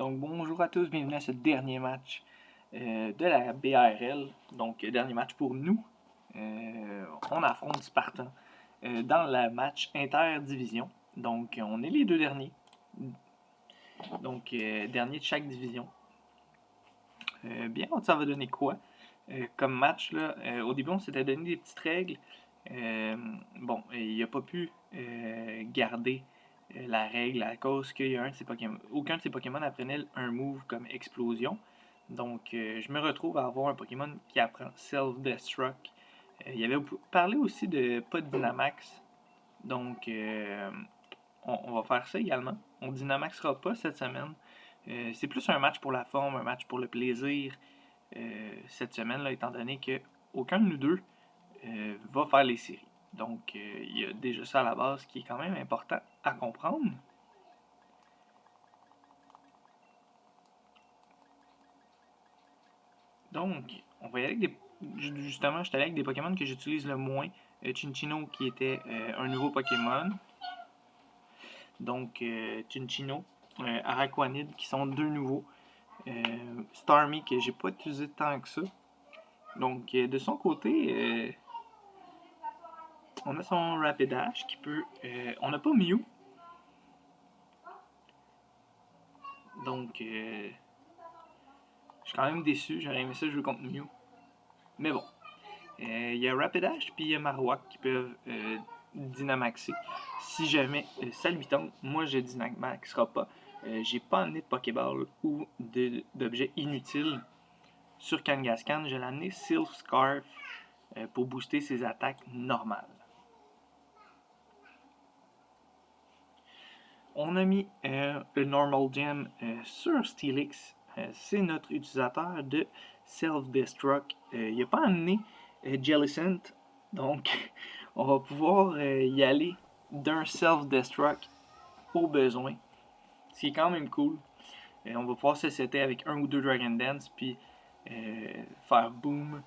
Donc bonjour à tous, bienvenue à ce dernier match de la BARL. Donc dernier match pour nous. On affronte Spartan dans le match interdivision. Donc on est les deux derniers. Donc dernier de chaque division. Bien, ça va donner quoi comme match là? Au début on s'était donné des petites règles. Bon, il n'a pas pu garder la règle à cause qu'il y a aucun de ses Pokémon apprenait un move comme explosion. Donc, je me retrouve à avoir un Pokémon qui apprend Self-Destruct. Il avait parlé aussi de pas de Dynamax. Donc, on va faire ça également. On Dynamaxera pas cette semaine. C'est plus un match pour la forme, un match pour le plaisir cette semaine, là, étant donné que aucun de nous deux va faire les séries. Donc, il y a déjà ça à la base qui est quand même important à comprendre. Donc, on va y aller avec des. Justement, je suis allé avec des Pokémon que j'utilise le moins. Chinchino qui était un nouveau Pokémon. Donc, Chinchino, Araquanid qui sont deux nouveaux. Starmie que j'ai pas utilisé tant que ça. Donc, de son côté, on a son Rapidash qui peut. On n'a pas Mew. Donc, je suis quand même déçu. J'aurais aimé ça jouer contre Mew. Mais bon. Il y a Rapidash puis il y a Marowak qui peuvent Dynamaxer. Si jamais ça lui tente, moi je Dynamaxera pas. J'ai pas amené de Pokéball ou d'objets inutiles. Sur Kangaskhan, je l'ai amené Sylph Scarf pour booster ses attaques normales. On a mis le Normal Gem sur Steelix. C'est notre utilisateur de Self-Destruct. Il n'a pas amené Jellicent, donc on va pouvoir y aller d'un Self-Destruct au besoin. Ce qui est quand même cool. On va pouvoir se setter avec un ou deux Dragon Dance puis faire boom.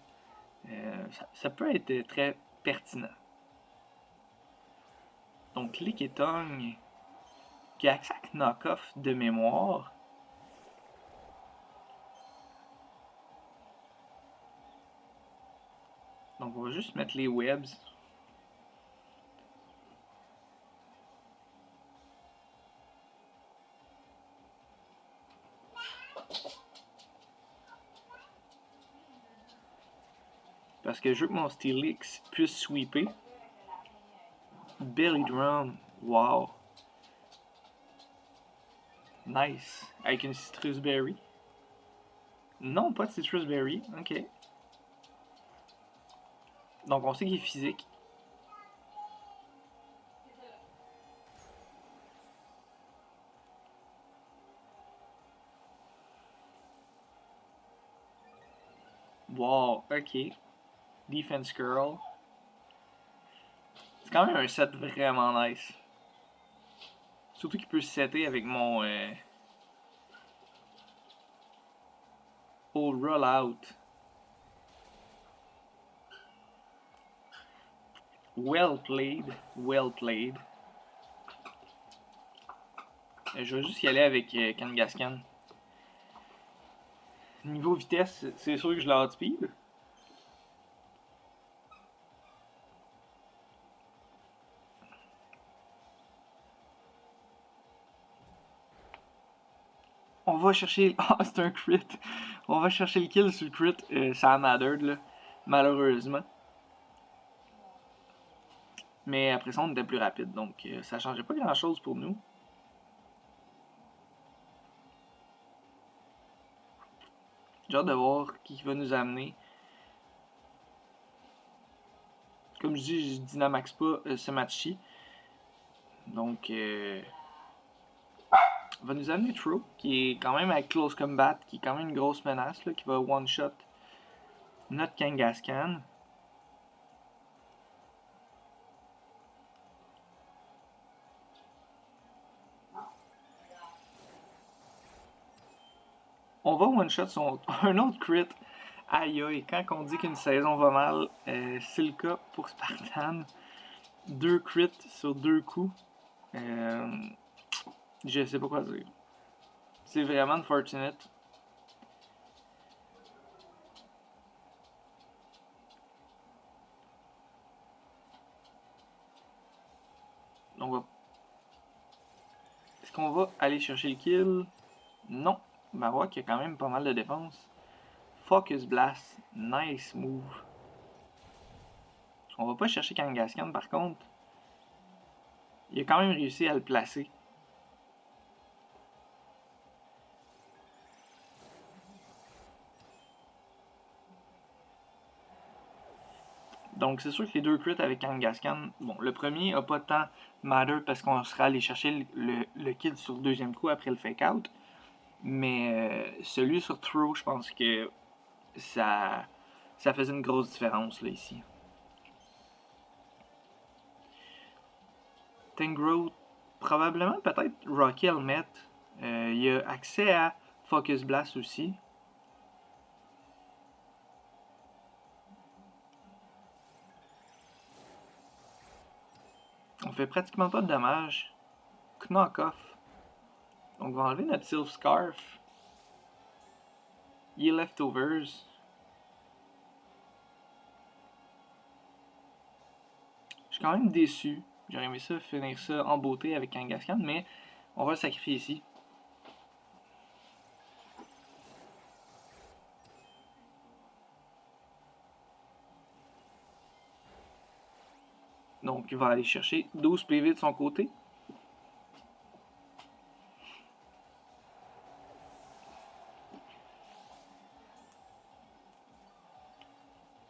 Ça peut être très pertinent. Donc Lickitung qui a accès à Knock-Off de mémoire. Donc on va juste mettre les webs. Parce que je veux que mon Steelix puisse sweeper. Belly Drum, wow. Nice. Avec une Citrus Berry. Non, pas de Citrus Berry. Ok. Donc on sait qu'il est physique. Wow, ok. Defense Girl. C'est quand même un set vraiment nice. Surtout qu'il peut se setter avec mon Old Rollout. Well played. Well played. Je vais juste y aller avec Kangaskhan. Niveau vitesse, c'est sûr que je l'outspeed. On va chercher. Ah, c'est un crit. On va chercher le kill sur le crit. Ça a mattered, là. Malheureusement. Mais après ça, on était plus rapide. Donc, ça changeait pas grand chose pour nous. J'ai hâte de voir qui va nous amener. Comme je dis, je Dynamax pas ce match-ci. Donc, va nous amener True, qui est quand même avec Close Combat, qui est quand même une grosse menace, là, qui va one-shot notre Kangaskhan. On va one-shot un autre crit. Aïe aïe, quand on dit qu'une saison va mal, c'est le cas pour Spartan. 2 crits sur 2 coups. Je sais pas quoi dire. C'est vraiment unfortunate. Donc, est-ce qu'on va aller chercher le kill? Non. Marowak a quand même pas mal de défense. Focus Blast. Nice move. On va pas chercher Kangaskhan par contre. Il a quand même réussi à le placer. Donc c'est sûr que les deux crits avec Kangaskhan, bon, le premier a pas tant matter parce qu'on sera allé chercher le kill sur le deuxième coup après le fake out. Mais celui sur throw, je pense que ça faisait une grosse différence là ici. Tangrowth, probablement peut-être Rocky Helmet. Il a accès à Focus Blast aussi. On fait pratiquement pas de dommages. Knock off. Donc on va enlever notre Sylph Scarf. Il est leftovers. Je suis quand même déçu. J'aurais aimé ça finir ça en beauté avec Kangaskhan, mais on va le sacrifier ici. Donc il va aller chercher 12 PV de son côté.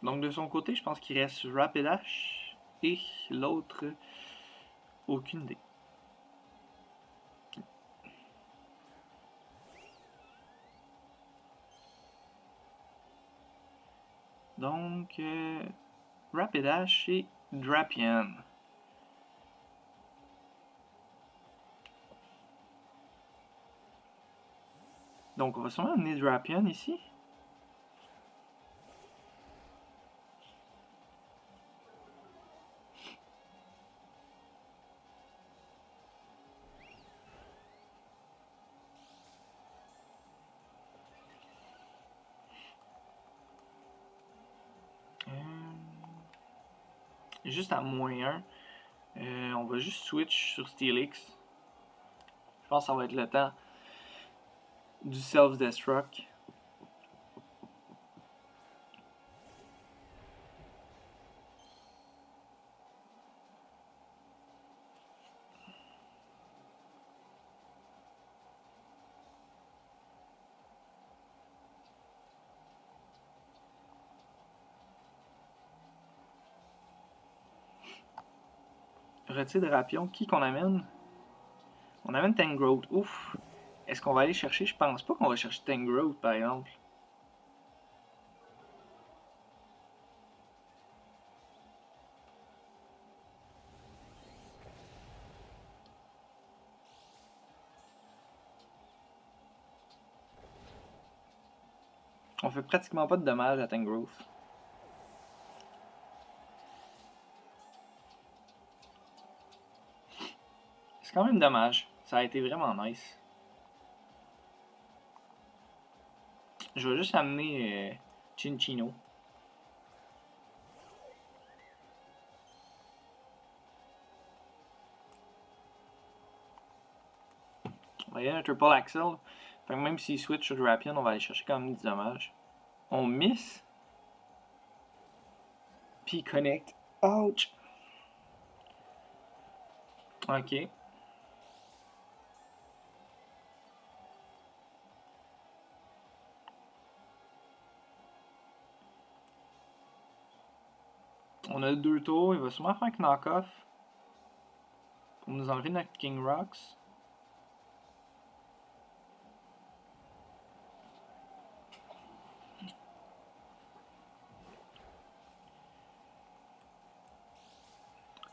Donc de son côté, je pense qu'il reste Rapidash et l'autre, aucune idée. Donc Rapidash et Drapion. Donc on va sûrement amener Drapion ici. Juste à -1. On va juste switch sur Steelix. Je pense que ça va être le temps du self-destruct. Retire de Rapion. Qui qu'on amène? On amène Tangrowth. Ouf! Est-ce qu'on va aller chercher? Je pense pas qu'on va chercher Tangrowth, par exemple. On fait pratiquement pas de dommages à Tangrowth. C'est quand même dommage. Ça a été vraiment nice. Je vais juste amener Chinchino. On va y aller un Triple Axel. Fait que même s'il switch sur Drapion, on va aller chercher quand même du dommage. On miss. Puis connect. Ouch! Ok. On a 2 tours. Il va sûrement faire un knock-off. Pour nous enlever notre King Rocks.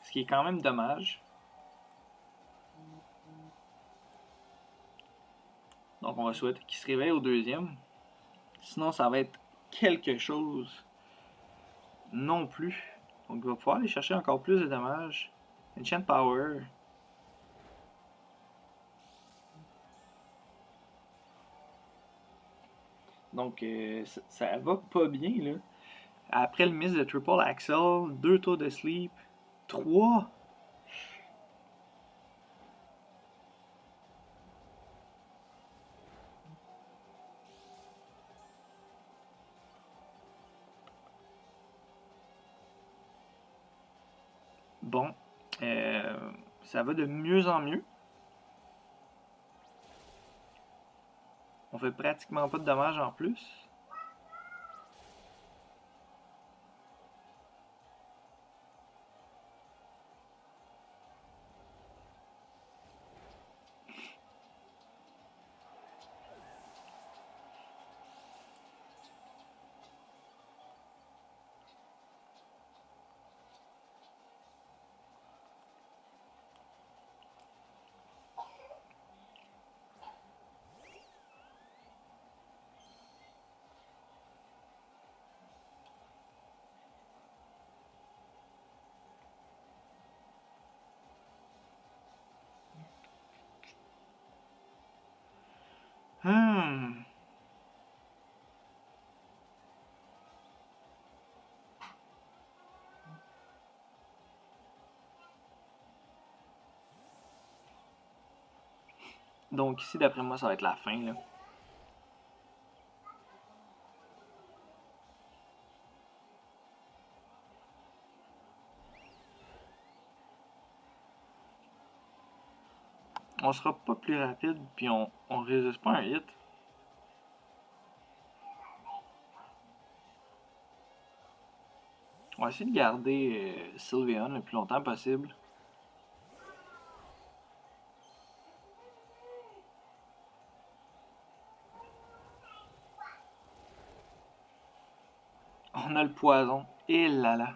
Ce qui est quand même dommage. Donc on va souhaiter qu'il se réveille au deuxième. Sinon ça va être quelque chose non plus. Donc il va pouvoir aller chercher encore plus de dommages. Enchant Power. Donc, ça va pas bien, là. Après le miss de Triple Axel, 2 tours de sleep, 3. Bon, ça va de mieux en mieux. On fait pratiquement pas de dommages en plus. Hmm. Donc ici, d'après moi, ça va être la fin, là. On sera pas plus rapide, puis on résiste pas un hit. On va essayer de garder Sylveon le plus longtemps possible. On a le poison. Et là là.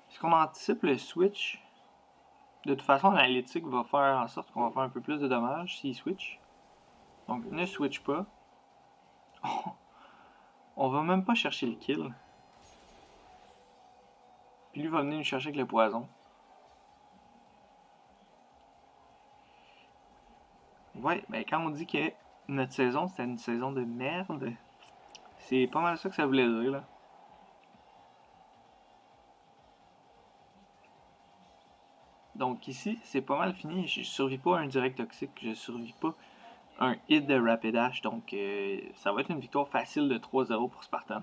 Est-ce qu'on anticipe le switch? De toute façon, l'analytique va faire en sorte qu'on va faire un peu plus de dommages s'il switch. Donc ne switch pas. On va même pas chercher le kill. Puis lui va venir nous chercher avec le poison. Ouais, ben quand on dit que notre saison c'était une saison de merde, c'est pas mal ça que ça voulait dire là. Donc ici, c'est pas mal fini. Je survis pas à un direct toxique, je survis pas un hit de Rapidash, donc ça va être une victoire facile de 3-0 pour Spartan.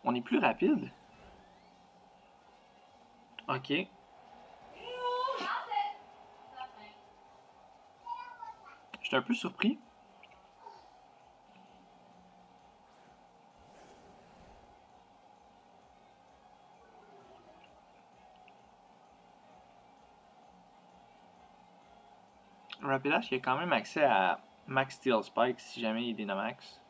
On est plus rapide. Ok. J'étais un peu surpris. Rapidash, il a quand même accès à Max Steel Spike si jamais il est Dynamax.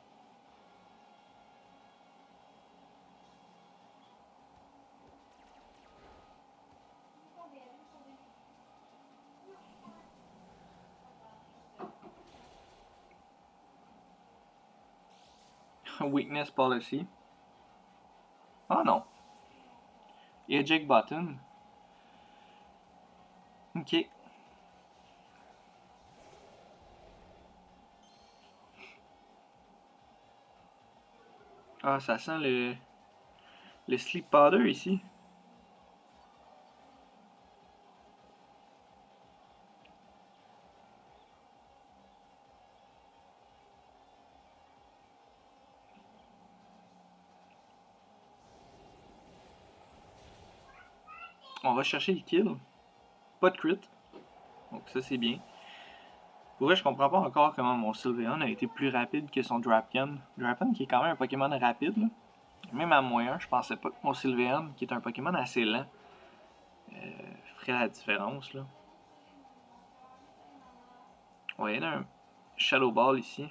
Weakness Policy. Oh non. Eject Button. Ok. Ah, ça sent le Sleep Powder ici. On va chercher le kill. Pas de crit. Donc ça c'est bien. Pour vrai, je comprends pas encore comment mon Sylveon a été plus rapide que son Drapion. Drapion qui est quand même un Pokémon rapide là. Même à moins 1, je pensais pas que mon Sylveon, qui est un Pokémon assez lent, ferait la différence là. On va y aller un Shadow Ball ici.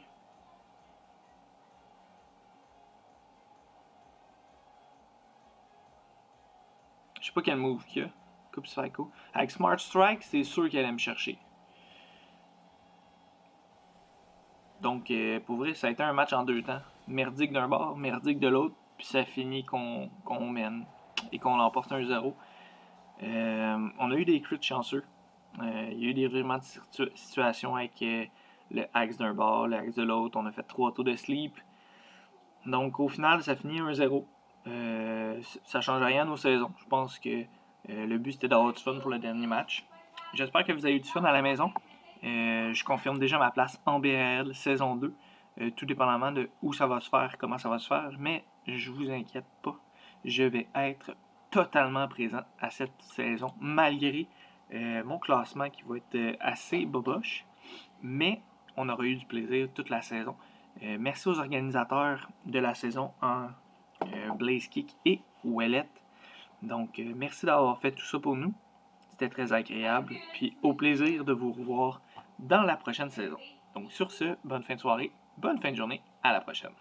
Je sais pas quel move qu'il y a. Coupe Psycho. Avec Smart Strike, c'est sûr qu'elle allait me chercher. Donc, pour vrai, ça a été un match en 2 temps. Merdique d'un bord, merdique de l'autre, puis ça finit qu'on mène et qu'on l'emporte 1-0. On a eu des crits chanceux. Il y a eu des revirements de situation avec le axe d'un bord, le axe de l'autre. On a fait 3 tours de sleep. Donc, au final, ça finit 1-0. Ça ne change rien à nos saisons. Je pense que le but, c'était d'avoir du fun pour le dernier match. J'espère que vous avez eu du fun à la maison. Je confirme déjà ma place en BRL saison 2, tout dépendamment de où ça va se faire, comment ça va se faire, mais je vous inquiète pas, je vais être totalement présent à cette saison, malgré mon classement qui va être assez boboche, mais on aura eu du plaisir toute la saison. Merci aux organisateurs de la saison en Blaze Kick et Ouellette. Donc, merci d'avoir fait tout ça pour nous. C'était très agréable. Puis au plaisir de vous revoir dans la prochaine saison. Donc sur ce, bonne fin de soirée, bonne fin de journée, à la prochaine.